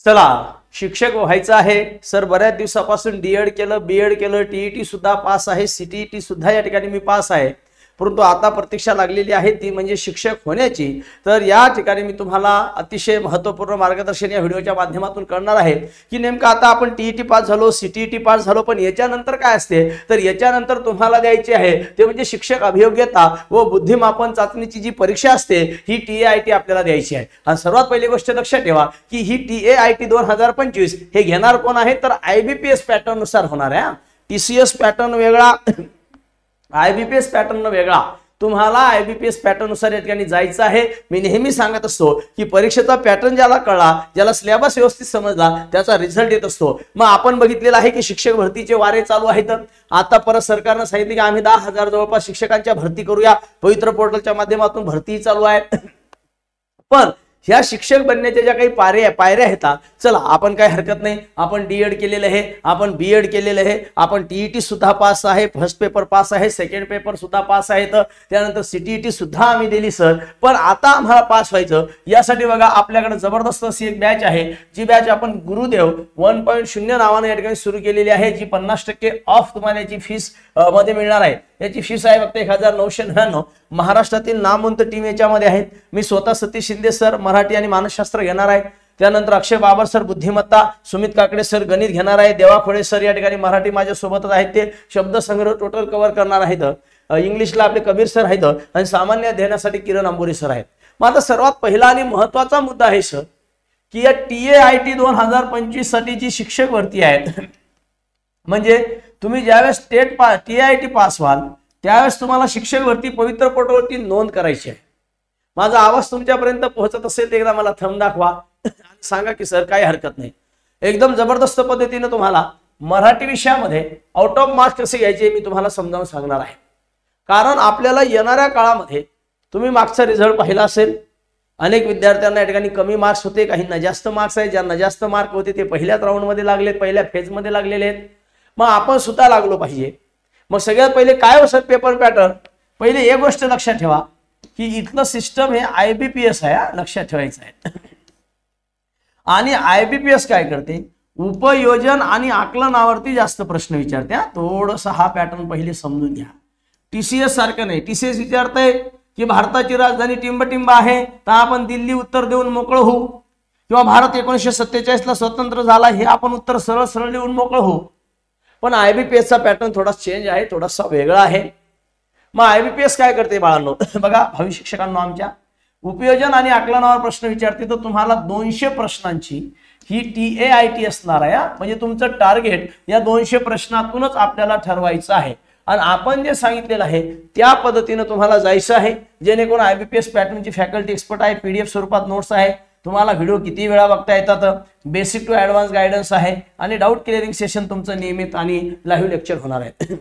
चला, शिक्षक व्हायचं आहे सर, बऱ्याच दिवसापासून डीएड केलं, बीएड केलं, टीईटी सुद्धा पास आहे, सीटीईटी सुद्धा या ठिकाणी मी पास आहे, परंतु आता प्रतीक्षा लागलेली आहे ती म्हणजे शिक्षक होण्याची। तर या ठिकाणी मी तुम्हाला अतिशय महत्त्वपूर्ण मार्गदर्शन या व्हिडिओच्या माध्यमातून करणार आहे की नेमकं आता आपण टीईटी पास झालो, सीटीईटी पास झालो, पण याच्यानंतर काय असते, तर याच्यानंतर तुम्हाला द्यायची आहे ते म्हणजे शिक्षक अभियोग्यता व बुद्धिमापन चाचणीची जी परीक्षा असते ही टीएआयटी आपल्याला द्यायची आहे। आणि सर्वात पहिली गोष्ट लक्षात ठेवा की ही टीएआयटी 2025 हे घेणार कोण आहे, तर आयबीपीएस पॅटर्न नुसार होणार आहे। टीसीएस पॅटर्न वेगळा, आयबीपीएस पॅटर्न वेगळा, तुम्हाला आयबीपीएस पॅटर्न नुसार या ठिकाणी जायचं आहे। मी नेहमी सांगत असतो की परीक्षेचा पॅटर्न ज्याला कळला, ज्याला सिलेबस व्यवस्थित समजला, त्याचा रिझल्ट येत असतो। मग आपण बघितलेलं आहे की शिक्षक भरतीचे वारे चालू आहेत। आता परत सरकारने सांगितले की आम्ही 10,000 जवळपास शिक्षकांच्या भरती करूया, पवित्र पोर्टलच्या माध्यमातून भरती चालू आहे। पण ह्या शिक्षक बनण्याच्या ज्या काही पायऱ्या आहेत, चला आपण काय हरकत नाही, आपण डीएड केलेलं आहे, आपण बीएड केलेलं आहे, आपण टीईटी सुद्धा पास आहे, फर्स्ट पेपर पास आहे, सेकंड पेपर सुद्धा पास आहे, त्यानंतर सीटीईटी सुद्धा आम्ही दिली सर। पण आता आम्हाला पास व्हायचं, यासाठी बघा आपल्याकडे जबरदस्त अशी एक बॅच आहे, जी बॅच आपण गुरुदेव 1.0 नावाने या ठिकाणी सुरू केलेली आहे, जी 50% ऑफ तुम्हाला याची फीस मध्ये मिळणार आहे। याची फीस आहे फक्त 1999। महाराष्ट्रातील नामवंत टीम याच्यामध्ये आहेत। मी स्वतः सतीश शिंदे सर मराठी आणि मानसशास्त्र घेणार आहे, त्यानंतर अक्षय बाबर सर बुद्धिमत्ता, सुमित काकडे सर गणित घेणार आहे, देवा खोडे सर या ठिकाणी मराठी माझ्या सोबतच आहेत, ते शब्द संग्रह टोटल कव्हर करणार आहेत, इंग्लिशला आपले कबीर सर आहेत आणि सामान्य अध्ययनासाठी किरण आंबोरी सर आहेत। मग आता सर्वात पहिला आणि महत्त्वाचा मुद्दा आहे सर की या टीएआयटी 2025 साठी जी शिक्षक भरती आहेत, म्हणजे तुम्ही ज्यावेळेस टीएआयटी पास व्हाल त्यावेळेस तुम्हाला शिक्षक भरती पवित्र पोर्टलवरती नोंद करायची आहे। माझा आवाज तुमच्यापर्यंत पोहोचत असेल तर एकदा मला थंब दाखवा आणि सांगा की सर काही हरकत नाही। एकदम जबरदस्त पद्धतीने तुम्हाला मराठी विषयामध्ये आउट ऑफ मार्क्स कसे घ्यायचे मी तुम्हाला समजावून सांगणार आहे। कारण आपल्याला येणाऱ्या काळामध्ये तुम्ही मागचा रिझल्ट पाहिला असेल, अनेक विद्यार्थ्यांना या ठिकाणी कमी मार्क्स होते, काहींना जास्त मार्क्स आहे, ज्यांना जास्त मार्क होते ते पहिल्याच राऊंडमध्ये लागलेत, पहिल्या फेजमध्ये लागलेले आहेत। मग आपण सुद्धा लागलो पाहिजे। मग सगळ्यात पहिले काय हो सर पेपर पॅटर्न, पहिले एक गोष्ट लक्षात ठेवा की इथलं सिस्टम हे आयबीपीएस आहे, लक्षात ठेवायचं आहे। आणि आयबीपीएस काय करते, उपयोजन आणि आकलनावरती जास्त प्रश्न विचारते। थोडंसं हा पॅटर्न पहिले समजून घ्या। टीसीएस सारखं नाही, टीसीएस विचारतंय की भारताची राजधानी टिंबटिंब आहे तर आपण दिल्ली उत्तर देऊन मोकळं होऊ, किंवा भारत 1947 ला स्वतंत्र झाला हे आपण उत्तर सरळ सरळ लिहून मोकळं होऊ। पण आयबीपीएसचा पॅटर्न थोडा चेंज आहे, थोडासा वेगळा आहे। मग आयबीपीएस काय करते बाळांनो, बघा भावी शिक्षकांना आमच्या उपयोजन आणि आकलनावर प्रश्न विचारते, तर तुम्हाला 200 प्रश्नांची ही टीएआयटी असणार आहे। म्हणजे तुमचं टार्गेट या 200 प्रश्नातूनच आपल्याला ठरवायचं आहे आणि आपण जे सांगितलेलं आहे त्या पद्धतीने तुम्हाला जायचं आहे, जेणेकरून आयबीपीएस पॅटर्नची फॅकल्टी एक्सपर्ट आहे, पीडीएफ स्वरूपात नोट्स आहे, तुम्हाला व्हिडिओ किती वेळा बघता येतात, बेसिक टू ऍडव्हान्स गायडन्स आहे आणि डाऊट क्लिअरिंग सेशन तुमचं नियमित आणि लाईव्ह लेक्चर होणार आहे।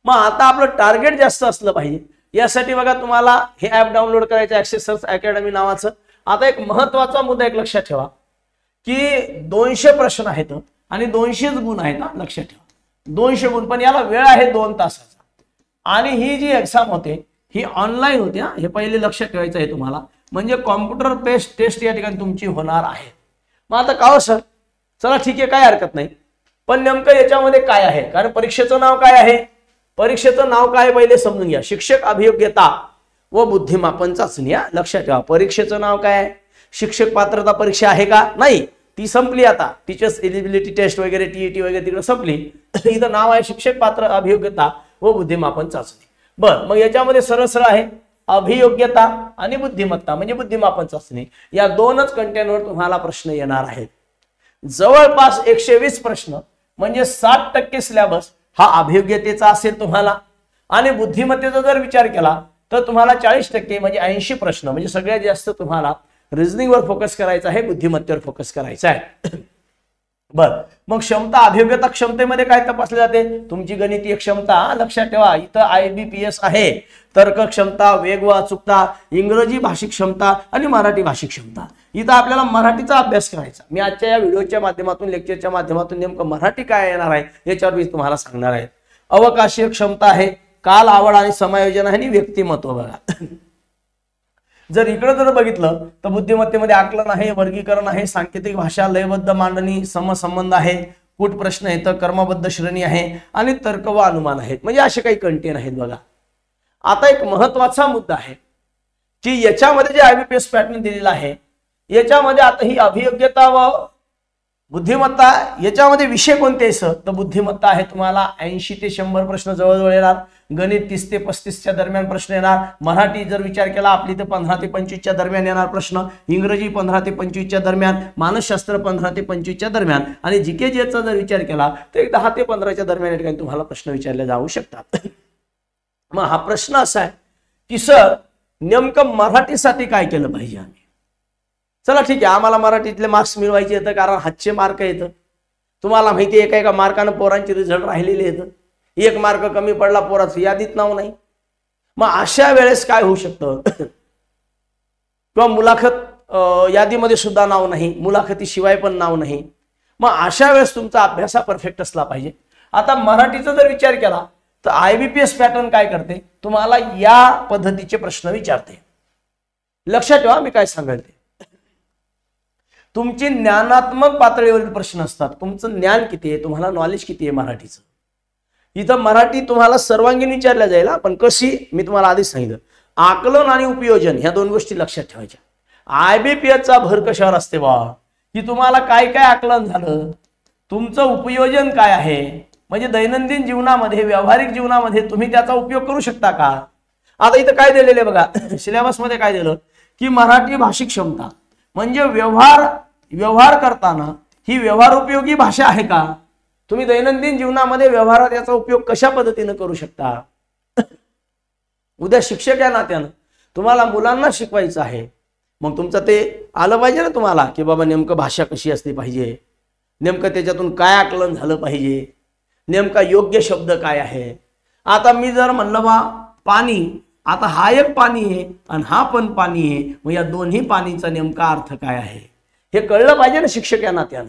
मग आता आपलं टार्गेट जास्त असलं पाहिजे, यासाठी बघा तुम्हाला हे ऍप डाउनलोड करायचं, ऍक्सेसर्स अकॅडमी नावाचं। आता एक महत्त्वाचा मुद्दा एक लक्षात ठेवा की 200 प्रश्न आहेत आणि 200 गुण आहेत, लक्षात ठेवा 200 गुण, पण याला वेळ आहे 2 तासाचा। आणि ही जी एक्झाम होते ही ऑनलाईन होते, हे पहिले लक्षात ठेवायचं आहे तुम्हाला, म्हणजे कॉम्प्युटर बेस्ड टेस्ट या ठिकाणी तुमची होणार आहे। मग आता का हो सर, चला ठीक आहे काय हरकत नाही, पण नेमकं याच्यामध्ये काय आहे, कारण परीक्षेचं नाव काय आहे, परीक्षेचं नाव काय पहिले समजून घ्या, शिक्षक अभियोग्यता व बुद्धिमापन चाचणी। लक्षात ठेवा परीक्षेचं नाव काय आहे, शिक्षक पात्रता परीक्षा आहे का, नाही ती संपली, आता टीचर्स एलिजिबिलिटी टेस्ट वगैरे टीईटी वगैरे तिकडे संपली, इथं नाव आहे शिक्षक पात्र अभियोग्यता व बुद्धिमापन चाचणी। बर, मग याच्यामध्ये सरळ सरळ आहे अभियोग्यता आणि बुद्धिमत्ता म्हणजे बुद्धिमापन चाचणी, या 2च कंटेंटवर तुम्हाला प्रश्न येणार आहेत। जवळपास 120 प्रश्न म्हणजे 60% सिलेबस हा अभियोग्यतेचा असेल तुम्हाला, आणि बुद्धिमत्तेचा जर विचार केला तर तुम्हाला 40% म्हणजे 80 प्रश्न, म्हणजे सगळ्यात जास्त तुम्हाला रिझनिंग वर फोकस करायचा आहे, बुद्धिमत्तेवर फोकस करायचा आहे। बर, मग क्षमता अभियोग्यता क्षमतेमध्ये काय तपासले जाते, तुमची गणितीय क्षमता, लक्षात ठेवा इथं आयबीपीएस आहे, तर्क क्षमता, वेग व अचूकता, इंग्रजी भाषिक क्षमता आणि मराठी भाषिक क्षमता। इथं आपल्याला मराठीचा अभ्यास करायचा। मी आजच्या या व्हिडिओच्या माध्यमातून लेक्चरच्या माध्यमातून नेमकं मराठी काय येणार आहे याच्यावर मी तुम्हाला सांगणार आहे। अवकाशीय क्षमता आहे, काल, आवड आणि समायोजन आणि व्यक्तिमत्व। बघा जर इकडे जर बघितलं तर बुद्धिमत्तेमध्ये आकलन आहे, वर्गीकरण आहे, सांकेतिक भाषा, लयबद्ध मांडणी, समसंबंध आहे, कूट प्रश्न येतं, कर्मबद्ध श्रेणी आहे आणि तर्क व अनुमान आहेत. म्हणजे असे काही कंटेन आहेत बघा. आता एक महत्वाचा मुद्दा आहे की याच्यामध्ये जे IBPS पॅटर्न दिलेला आहे याच्यामध्ये आता ही अभियोग्यता व बुद्धिमत्ता याच्यामध्ये विषय कोणते आहेत तर बुद्धिमत्ता आहे तुम्हाला 80 ते 100 प्रश्न जवळजवळ येणार, गणित 30 ते 35च्या दरम्यान प्रश्न येणार, मराठी जर विचार केला आपली तर 15 ते 25च्या दरम्यान येणार प्रश्न, इंग्रजी 15 ते 25च्या दरम्यान, मानसशास्त्र 15 ते 25च्या दरम्यान आणि जीके चा जर विचार केला तर एक 10 ते 15च्या दरम्यान या ठिकाणी तुम्हाला प्रश्न विचारले जाऊ शकतात. मग हा प्रश्न असा आहे की सर नेमकं मराठीसाठी काय केलं पाहिजे आम्ही. चला ठीक आहे, आम्हाला मराठीतले मार्क्स मिळवायचे येतं कारण हातचे मार्क येतं. तुम्हाला माहिती आहे एका मार्कानं पोरांचे रिझल्ट राहिलेले येतं, 1 मार्क कमी पडला पोराचं यादीत नाव नाही. मग अशा वेळेस काय होऊ शकतं किंवा मुलाखत यादीमध्ये सुद्धा नाव नाही, मुलाखतीशिवाय पण नाव नाही. मग अशा वेळेस तुमचा अभ्यास परफेक्ट असला पाहिजे. आता मराठीचा जर विचार केला तर IBPS पॅटर्न काय करते तुम्हाला या पद्धतीचे प्रश्न विचारते. लक्षात ठेवा मी काय सांगेल ते. तुमची ज्ञानात्मक पातळीवरील प्रश्न असतात. तुमचं ज्ञान किती आहे, तुम्हाला नॉलेज किती आहे मराठीचं. इथं मराठी तुम्हाला सर्वांगीण विचारल्या जाईल, पण कशी मी तुम्हाला आधीच सांगितलं. आकलन आणि उपयोजन ह्या 2 गोष्टी लक्षात ठेवायच्या. IBPS चा भर कशावर असते बा की तुम्हाला काय काय आकलन झालं, तुमचं उपयोजन काय आहे, म्हणजे दैनंदिन जीवनामध्ये व्यावहारिक जीवनामध्ये तुम्ही त्याचा उपयोग करू शकता का. आता इथं काय दिलेलं बघा सिलेबस मध्ये काय दिलं की मराठी भाषिक क्षमता म्हणजे व्यवहार करताना ही व्यवहार उपयोगी भाषा आहे का, तुम्ही दैनंदिन जीवनामध्ये व्यवहारात याचा उपयोग कशा पद्धतीने करू शकता. उद्या शिक्षक या नात्यानं तुम्हाला मुलांना शिकवायचं आहे, मग तुमचं ते आलं पाहिजे ना तुम्हाला की बाबा नेमकं भाषा कशी असली पाहिजे, नेमकं त्याच्यातून काय आकलन झालं पाहिजे, नेमका योग्य शब्द काय आहे. आता मी जर म्हणलं बा पाणी, आता हा एक पाणी आहे आणि हा पण पाणी आहे, मग या दोन्ही पाणीचा नेमका अर्थ काय आहे हे कळलं पाहिजे ना शिक्षक या नात्यानं.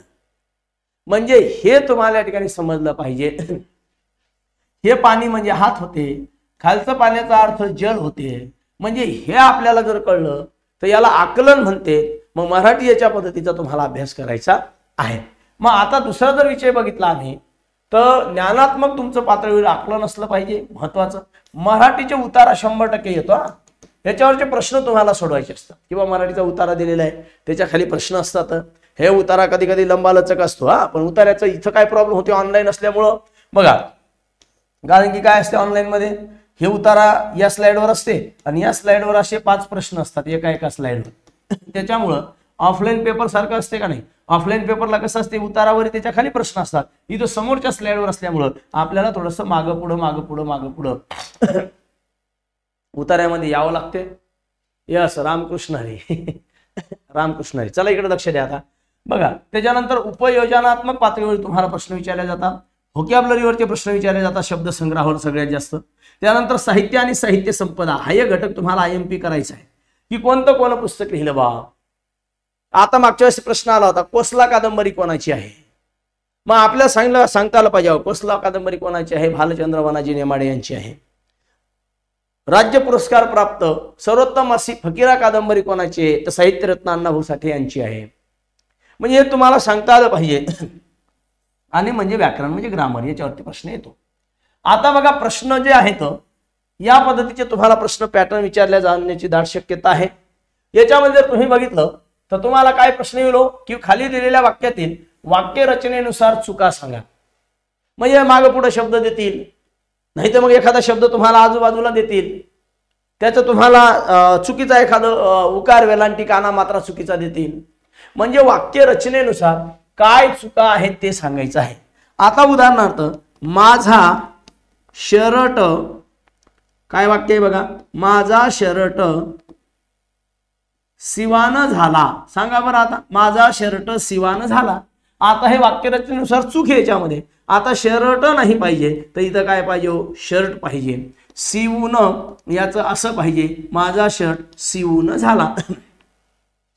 म्हणजे हे तुम्हाला या ठिकाणी समजलं पाहिजे. हे पाणी म्हणजे हात होते, खालचं पाण्याचा अर्थ जल होते, म्हणजे हे आपल्याला जर कळलं तर याला आकलन म्हणते. मग मराठी याच्या पद्धतीचा तुम्हाला अभ्यास करायचा आहे. मग आता दुसरा जर विषय बघितला आम्ही तर ज्ञानात्मक तुमचं पातळीवर आकलन असलं पाहिजे महत्वाचं. मराठीचे उतारा 100% येतो. याच्यावरचे प्रश्न तुम्हाला सोडवायचे असतात किंवा मराठीचा उतारा दिलेला आहे त्याच्या खाली प्रश्न असतात. हे उतारा कधी कधी लंबालचक असतो पण उतार्याचा इथं काय प्रॉब्लेम होते ऑनलाईन असल्यामुळं बघा, कारण की काय असते ऑनलाईन मध्ये हे उतारा या स्लाइडवर असते आणि या स्लाइडवर असे 5 प्रश्न असतात एका स्लाइडवर. त्याच्यामुळं ऑफलाईन पेपर सारखं असते का नाही, ऑफलाईन पेपरला कसं असते उतारावर त्याच्या खाली प्रश्न असतात, इथं समोरच्या स्लाइडवर असल्यामुळं आपल्याला थोडंसं मागं पुढं उतार्यामध्ये यावं लागते. यस रामकृष्ण हरी रामकृष्ण हरी. चला इकडे लक्ष द्या आता बघा. त्याच्यानंतर उपयोजनात्मक पातळीवर तुम्हाला प्रश्न विचारले जातात, व्होकॅब्युलरीवरचे प्रश्न विचारले जातात, शब्दसंग्रहावर सगळ्यात जास्त. त्यानंतर साहित्य आणि साहित्य संपदा हा एक घटक तुम्हाला IMP करायचा आहे की कोणतं पुस्तक लिहिलं बा. आता मागच्या वेळेस प्रश्न आला होता कोसला कादंबरी कोणाची आहे, मग आपल्याला सांगता आलं पाहिजे कोसला कादंबरी कोणाची आहे, भालचंद्र वनाजी नेमाडे यांची आहे. राज्य पुरस्कार प्राप्त सर्वोत्तम अशी फकीरा कादंबरी कोणाची आहे तर साहित्यरत्न अण्णाभाऊ साठे यांची आहे. म्हणजे हे तुम्हाला सांगता आलं पाहिजे. आणि म्हणजे व्याकरण म्हणजे ग्रामर याच्यावरती प्रश्न येतो. आता बघा प्रश्न जे आहेत या पद्धतीचे तुम्हाला प्रश्न पॅटर्न विचारल्या जाण्याची दाट शक्यता आहे. याच्यामध्ये जर तुम्ही बघितलं तर तुम्हाला काय प्रश्न येईल की खाली दिलेल्या वाक्यातील वाक्य रचनेनुसार चुका सांगा. म्हणजे मागे पुढे शब्द देतील, नाही तर मग एखादा शब्द तुम्हाला आजूबाजूला देतील, त्याचं तुम्हाला चुकीचा एखादं उकार वेलांटी काना मात्रा चुकीचा देतील. म्हणजे वाक्य रचनेनुसार काय चुका आहेत ते सांगायचं आहे. आता उदाहरणार्थ माझा शर्ट, काय वाक्य आहे बघा, माझा शर्ट सिवान झाला. सांगा बरं आता माझा शर्ट सिवान झाला. आता हे वाक्यरचनेनुसार चूक आहे याच्यामध्ये. आता शर्ट नाही पाहिजे तर इथं काय पाहिजे शर्ट पाहिजे. सिवून याचं असं पाहिजे माझा शर्ट सिवून झाला.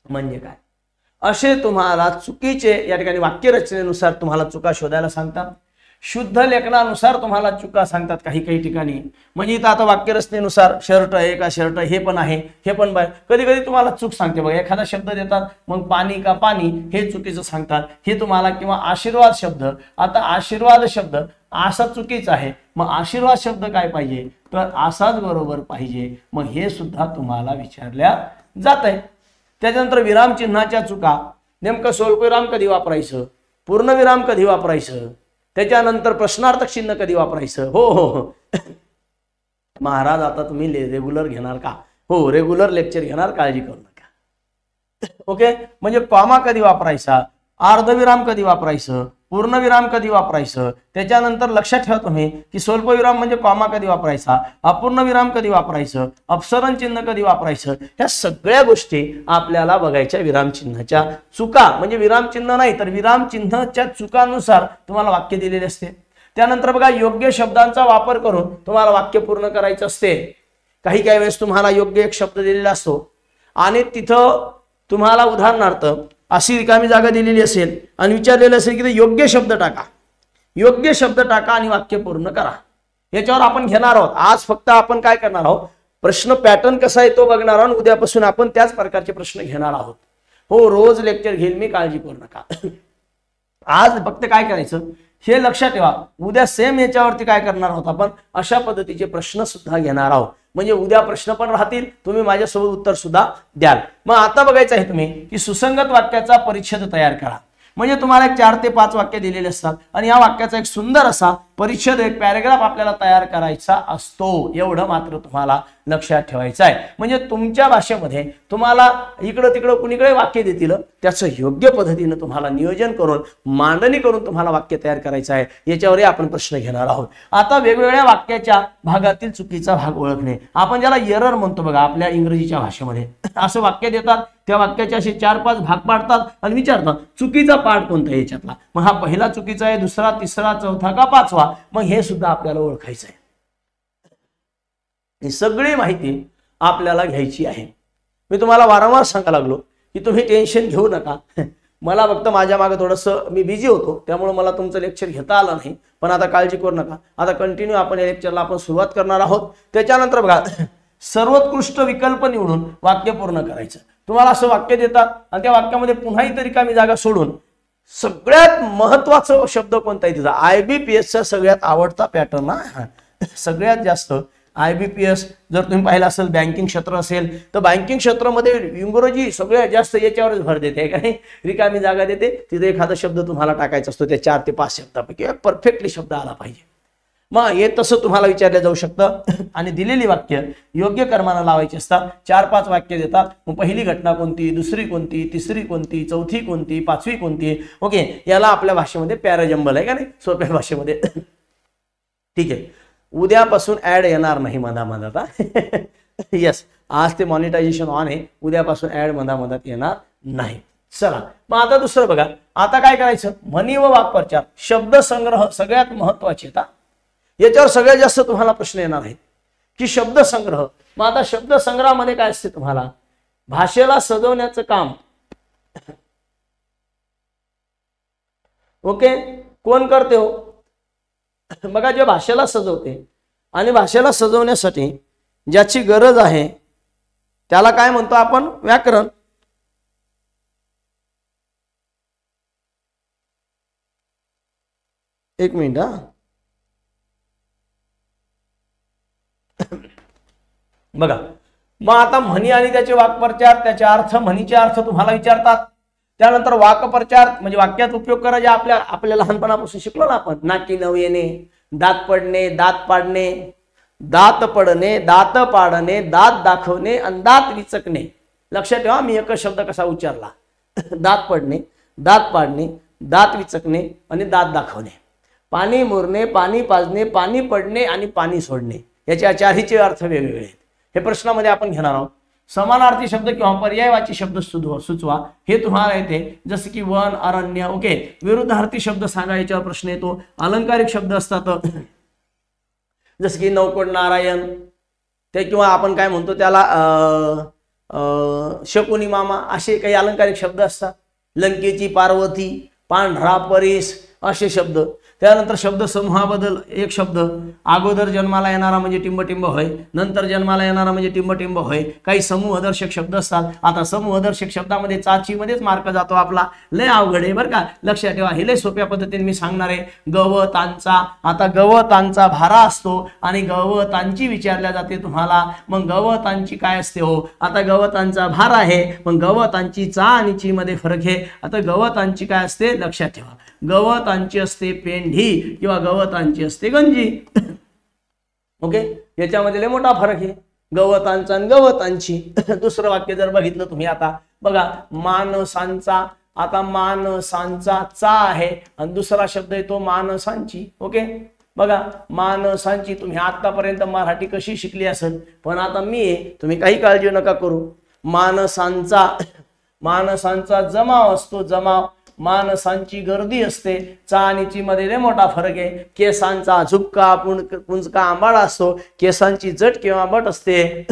म्हणजे काय असे तुम्हाला चुकीचे या ठिकाणी वाक्यरचनेनुसार तुम्हाला चुका शोधायला सांगतात. शुद्ध लेखनानुसार तुम्हाला चुका सांगतात काही काही ठिकाणी. म्हणजे इथं आता वाक्यरचनेनुसार शर्ट आहे का शर्ट हे पण आहे हे पण कधी कधी तुम्हाला चूक सांगते बघा. एखादा शब्द देतात मग पाणी का पाणी हे चुकीचं सांगतात हे तुम्हाला. किंवा आशीर्वाद शब्द, आता आशीर्वाद शब्द असा चुकीचा आहे, मग आशीर्वाद शब्द काय पाहिजे तर असाच बरोबर पाहिजे. मग हे सुद्धा तुम्हाला विचारल्या जात आहे. त्याच्यानंतर विरामचिन्हाच्या चुका, नेमकं स्वल्पविराम कधी वापरायचं, पूर्णविराम कधी वापरायचं, त्याच्यानंतर प्रश्नार्थक चिन्ह कधी वापरायचं. हो हो हो महाराज आता तुम्ही रेग्युलर घेणार का? हो रेग्युलर लेक्चर घेणार, काळजी करू नका. ओके, म्हणजे कॉमा कधी वापरायचा, अर्धविराम कधी वापरायचं, पूर्णविराम कधी वापरायचं, त्याच्यानंतर लक्षात ठेवा तुम्ही की स्वल्पविराम म्हणजे कॉमा कधी वापरायचा, अपूर्ण विराम कधी वापरायचं, अपसरण चिन्ह कधी वापरायचं, ह्या सगळ्या गोष्टी आपल्याला बघायच्या विरामचिन्हाच्या चुका. म्हणजे विरामचिन्ह नाही तर विरामचिन्हाच्या चुकानुसार तुम्हाला वाक्य दिलेले असते. त्यानंतर बघा योग्य शब्दांचा वापर करून तुम्हाला वाक्य पूर्ण करायचं असते. काही काही वेळेस तुम्हाला योग्य एक शब्द दिलेला असतो आणि तिथं तुम्हाला उदाहरणार्थ अशी रिकामी जागा दिलेली असेल आणि विचारलेलं असेल की योग्य शब्द टाका, योग्य शब्द टाका आणि वाक्य पूर्ण करा. याच्यावर आपण घेणार आहोत. आज फक्त आपण काय करणार आहोत, प्रश्न पॅटर्न कसा आहे तो बघणार आहोत. उद्यापासून आपण त्याच प्रकारचे प्रश्न घेणार आहोत. हो रोज लेक्चर घेईल मी, काळजी करू नका. आज फक्त काय करायचं हे लक्षात ठेवा. उद्या सेम याच्यावरती काय करणार आहोत आपण, अशा पद्धतीचे प्रश्न सुद्धा घेणार आहोत. म्हणजे उद्या प्रश्न पण राहतील, तुम्ही माझ्यासोबत उत्तर सुद्धा द्याल. मग आता बघायचं आहे तुम्ही की सुसंगत वाक्याचा परिच्छेद तयार करा. म्हणजे तुम्हाला एक 4 ते 5 वाक्य दिलेले असतात आणि या वाक्याचा एक सुंदर असा परिच्छेद, एक पॅराग्राफ आपल्याला तयार करायचा असतो. एवढं मात्र तुम्हाला लक्षात ठेवायचं आहे. म्हणजे तुमच्या भाषेमध्ये तुम्हाला इकडं तिकडं कुणीकडे वाक्य देतील त्याचं योग्य पद्धतीनं तुम्हाला नियोजन करून मांडणी करून तुम्हाला वाक्य तयार करायचं आहे. याच्यावरही आपण प्रश्न घेणार आहोत. आता वेगवेगळ्या वाक्याच्या भागातील चुकीचा भाग ओळखणे, आपण ज्याला एरर म्हणतो बघा आपल्या इंग्रजीच्या भाषेमध्ये. असं वाक्य देतात, त्या वाक्याचे असे 4-5 भाग पाडतात आणि विचारतात चुकीचा पार्ट कोणता आहे याच्यातला. मग हा पहिला चुकीचा आहे, दुसरा, तिसरा, चौथा का 5वा. मग हे सुद्धा आपल्याला ओळखायचं आहे. ही सगळी माहिती आपल्याला घ्यायची आहे. मी तुम्हाला वारंवार सांगायला लागलो की तुम्ही टेन्शन घेऊ नका. मला फक्त माझ्या मागे थोडंसं मी बिझी होतो त्यामुळे मला तुमचं लेक्चर घेता आलं नाही. पण आता काळजी करू नका, आता कंटिन्यू आपण या लेक्चरला आपण सुरुवात करणार आहोत. त्याच्यानंतर बघा सर्वोत्कृष्ट विकल्प निवडून वाक्य पूर्ण करायचं. तुम्हाला असं वाक्य देतात आणि त्या वाक्यामध्ये पुन्हा इतर रिकामी जागा सोडून सगळ्यात महत्वाचा शब्द कोणता आहे तिचा, IBPSचा सगळ्यात आवडता पॅटर्न हा. सगळ्यात जास्त IBPS जर तुम्ही पाहिलं असेल बँकिंग क्षेत्र असेल तर बँकिंग क्षेत्रामध्ये इंग्रजी सगळ्यात जास्त याच्यावरच भर देते. काय रिकामी जागा देते तिथे एखादा शब्द तुम्हाला टाकायचा असतो. त्या 4 ते 5 शब्दापैकी परफेक्टली शब्द आला पाहिजे. मग हे तसं तुम्हाला विचारलं जाऊ शकतं. आणि दिलेली वाक्य योग्य कर्मानं लावायची असतात. 4-5 वाक्य देतात. मग पहिली घटना कोणती, दुसरी कोणती, तिसरी कोणती, चौथी कोणती, 5वी कोणती. ओके, याला आपल्या भाषेमध्ये पॅराजंबल आहे का नाही, सोप्या भाषेमध्ये. ठीक आहे, उद्यापासून ऍड येणार नाही मधामधात. येस, आज ते मॉनिटायझेशन ऑन आहे, उद्यापासून ऍड मधामधात येणार नाही. चला मग आता दुसरं बघा. आता काय करायचं, म्हणी व वाक्प्रचार, शब्द संग्रह सगळ्यात महत्वाचे. याच्यावर सगळ्यात जास्त तुम्हाला प्रश्न येणार आहेत की शब्द संग्रह. मग आता शब्द संग्रहामध्ये काय असते, तुम्हाला भाषेला सजवण्याचं काम ओके कोण करते हो, बघा जे भाषेला सजवते आणि भाषेला सजवण्यासाठी ज्याची गरज आहे त्याला काय म्हणतो आपण, व्याकरण. एक मिनिट हा, बघा. मग आता म्हणी आणि त्याचे वाक्प्रचार, त्याचे अर्थ, म्हणीचे अर्थ तुम्हाला विचारतात. त्यानंतर वाक्प्रचार म्हणजे वाक्यात उपयोग करायचे आपल्या लहानपणापासून शिकलो ना आपण. नाकी नऊ येणे, दात पडणे, दात पाडणे, दात पडणे, दात पाडणे, दात दाखवणे आणि दात विचकणे. लक्षात ठेवा मी एकच शब्द कसा उच्चारला, दात पडणे, दात पाडणे, दात विचकणे आणि दात दाखवणे. पाणी मुरणे, पाणी पाजणे, पाणी पडणे आणि पाणी सोडणे, याचे 4हीचे अर्थ वेगवेगळे आहेत. हे प्रश्नामध्ये आपण घेणार आहोत. समानार्थी शब्द किंवा पर्यायवाची शब्द सुचवा, हे तुम्हाला येते. जसं की वन, अरण्य. ओके, विरुद्धार्थी शब्द सांगा, याच्यावर प्रश्न येतो. अलंकारिक शब्द असतात जसं की नौकोड नारायण ते, किंवा आपण काय म्हणतो त्याला शकुनी मामा, असे काही अलंकारिक शब्द असतात. लंकेची पार्वती, पांढरा परेश असे शब्द. त्यानंतर शब्द समूहाबद्दल एक शब्द, अगोदर जन्माला येणारा म्हणजे टिंबटिंब होय, नंतर जन्माला येणारा म्हणजे टिंबटिंब होय. काही समूहदर्शक शब्द असतात. आता समूहदर्शक शब्दामध्ये चाची मध्येच मार्क जातो आपला, लय अवघड आहे बरं का, लक्षात ठेवा. हे लय सोप्या पद्धतीने मी सांगणार आहे. गवतांचा, आता गवतांचा भारा असतो आणि गवतांची विचारल्या जाते तुम्हाला, मग गवतांची काय असते हो. आता गवतांचा भार आहे, मग गवतांची चा आणि ची मध्ये फरक आहे. आता गवतांची काय असते लक्षात ठेवा, गवतांची असते पेंढी किंवा गवतांची असते गंजी. ओके, याच्यामध्ये लय मोठा फरक आहे गवतांचा आणि गवतांची. दुसरं वाक्य जर बघितलं तुम्ही, आता बघा माणसांचा, आता माणसांचा चा आहे आणि दुसरा शब्द येतो माणसांची. ओके, बघा माणसांची. तुम्ही आतापर्यंत मराठी कशी शिकली असेल, पण आता मी, तुम्ही काही काळजी नका करू. माणसांचा, माणसांचा जमाव असतो, जमाव. माणसांची गर्दी असते, चा आणि ची मध्ये लय मोठा फरक आहे. केसांचा झुपका पुंजका आंबाळा असतो, केसांची जट किंवा बट असते.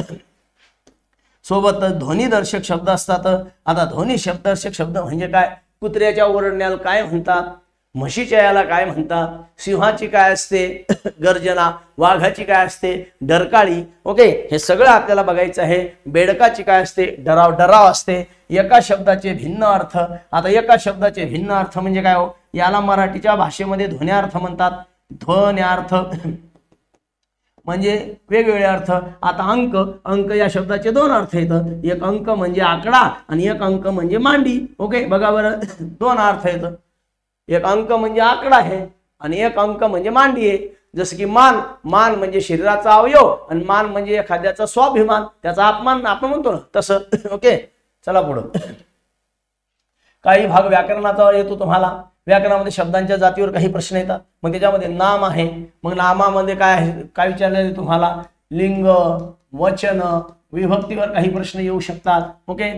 सोबतच ध्वनिदर्शक शब्द असतात. आता ध्वनी शब्ददर्शक शब्द म्हणजे काय, कुत्र्याच्या ओरडण्याला काय म्हणतात, म्हशीच्या याला काय म्हणतात, सिंहाची काय असते गर्जना, वाघाची काय असते डरकाळी. ओके, हे सगळं आपल्याला बघायचं आहे. बेडकाची काय असते डराव, डराव असते. एका शब्दाचे भिन्न अर्थ, आता एका शब्दाचे भिन्न अर्थ म्हणजे काय हो, याला मराठीच्या भाषेमध्ये ध्वन्यार्थ म्हणतात. ध्वन्यार्थ म्हणजे वेगवेगळे अर्थ. आता अंक, अंक या शब्दाचे दोन अर्थ येतात. एक अंक म्हणजे आकडा आणि एक अंक म्हणजे मांडी. ओके, बघा बरं, दोन अर्थ येतात. एक अंक म्हणजे आकडा आहे आणि एक अंक म्हणजे मांडी आहे. जसं की मान, मान म्हणजे शरीराचा अवयव आणि मान म्हणजे एखाद्याचा स्वाभिमान, त्याचा अपमान आपण म्हणतो ना तसं. ओके, चला पुढं. काही भाग व्याकरणाचा येतो तुम्हाला. व्याकरणामध्ये शब्दांच्या जातीवर काही प्रश्न येतात. मग त्याच्यामध्ये नाम आहे, मग नामामध्ये काय आहे, काय विचारले तुम्हाला, लिंग, वचन, विभक्तीवर काही प्रश्न येऊ शकतात. ओके,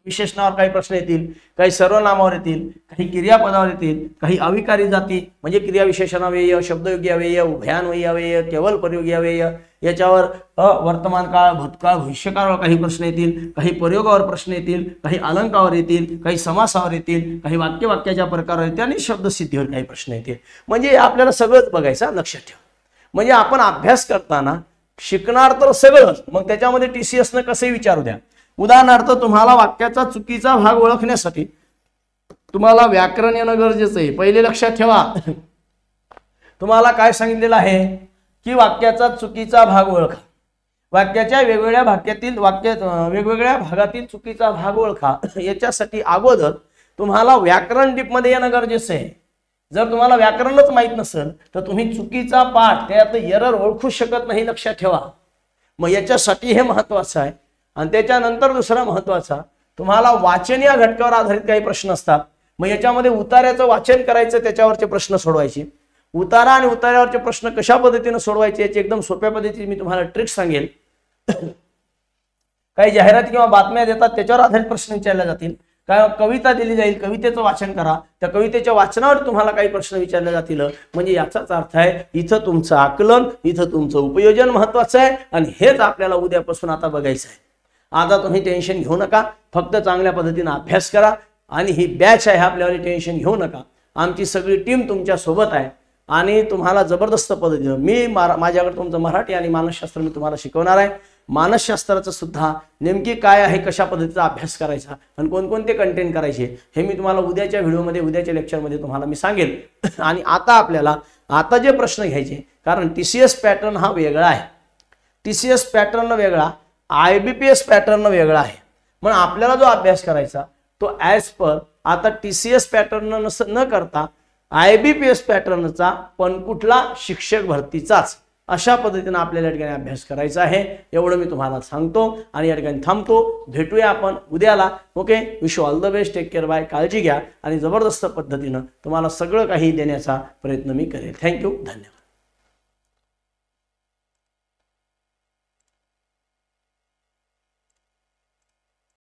विशेषणावर काही प्रश्न येतील, काही सर्वनामावर येतील, काही क्रियापदावर येतील, काही अविकारी जाती म्हणजे क्रियाविशेषणाव्यय, शब्दयोगी अव्यय, उभयान्वयी अव्यय, केवल प्रयोगी अव्यय, याच्यावर वर्तमान काळ, भूतकाळ, भविष्यकाळावर काही प्रश्न येतील, काही प्रयोगावर प्रश्न येतील, काही अलंकावर येतील, काही समासावर येतील, काही वाक्याच्या प्रकारावर येतील आणि शब्दसिद्धीवर काही प्रश्न येतील. म्हणजे आपल्याला सगळंच बघायचं, लक्षात ठेवा. म्हणजे आपण अभ्यास करताना शिकणार तर सगळंच, मग त्याच्यामध्ये TCS न कसंही विचारू द्या. उदाहरणार्थ तुम्हाला वाक्याचा चुकीचा भाग ओळखण्यासाठी तुम्हाला व्याकरण येणं गरजेचं आहे. पहिले लक्षात ठेवा, तुम्हाला काय सांगितलेलं आहे की वाक्याचा चुकीचा भाग ओळखा. वाक्याच्या वेगवेगळ्या भागातील वेगवेगळ्या भागातील चुकीचा भाग ओळखा. याच्यासाठी अगोदर तुम्हाला व्याकरण डीप मध्ये येणं गरजेचं आहे. जर तुम्हाला व्याकरणच माहित नसेल तर तुम्ही चुकीचा पाठ, त्यात एरर ओळखू शकत नाही, लक्षात ठेवा. मग याच्यासाठी हे महत्वाचं आहे. आणि त्याच्यानंतर दुसरा महत्वाचा, तुम्हाला वाचन या घटकावर आधारित काही प्रश्न असतात. मग याच्यामध्ये उतार्याचं वाचन करायचं, त्याच्यावरचे प्रश्न सोडवायचे. उतारा आणि उतार्यावरचे प्रश्न कशा पद्धतीने सोडवायचे याची एकदम सोप्या पद्धतीने मी तुम्हाला ट्रिक सांगेल. काही जाहिराती किंवा बातम्या देतात, त्याच्यावर आधारित प्रश्न विचारले जातील. काय कविता दिली जाईल, कवितेचं वाचन करा, त्या कवितेच्या वाचनावर तुम्हाला काही प्रश्न विचारले जातील. म्हणजे याचाच अर्थ आहे इथं तुमचं आकलन, इथं तुमचं उपयोजन महत्वाचं आहे. आणि हेच आपल्याला उद्यापासून आता बघायचं आहे. आता तुम्ही टेन्शन घेऊ नका, फक्त चांगल्या पद्धतीने अभ्यास करा. आणि ही बॅच आहे आपल्यावर, टेन्शन घेऊ नका. आमची सगळी टीम तुमच्या सोबत आहे आणि तुम्हाला जबरदस्त पद्धतीने मी माझ्याकडे तुमचं मराठी आणि मानसशास्त्र मी तुम्हाला शिकवणार आहे. मानसशास्त्राचं सुद्धा नेमकी काय आहे, कशा पद्धतीचा अभ्यास करायचा आणि कोणकोणते कंटेंट करायचे हे मी तुम्हाला उद्याच्या व्हिडिओमध्ये, उद्याच्या लेक्चरमध्ये तुम्हाला मी सांगेल. आणि आता आपल्याला आता जे प्रश्न घ्यायचे, कारण TCS पॅटर्न हा वेगळा आहे. TCS पॅटर्न वेगळा, IBPS पॅटर्न वेगळा आहे. मग आपल्याला जो अभ्यास करायचा तो ॲज पर आता TCS पॅटर्न न करता IBPS पॅटर्नचा, पण कुठला, शिक्षक भरतीचाच, अशा पद्धतीने आपल्याला या ठिकाणी अभ्यास करायचा आहे. एवढं मी तुम्हाला सांगतो आणि या ठिकाणी थांबतो. भेटूया आपण उद्याला. Okay, wish you all the best, take care, bye. काळजी घ्या आणि जबरदस्त पद्धतीनं तुम्हाला सगळं काही देण्याचा प्रयत्न मी करेन. थँक्यू, धन्यवाद.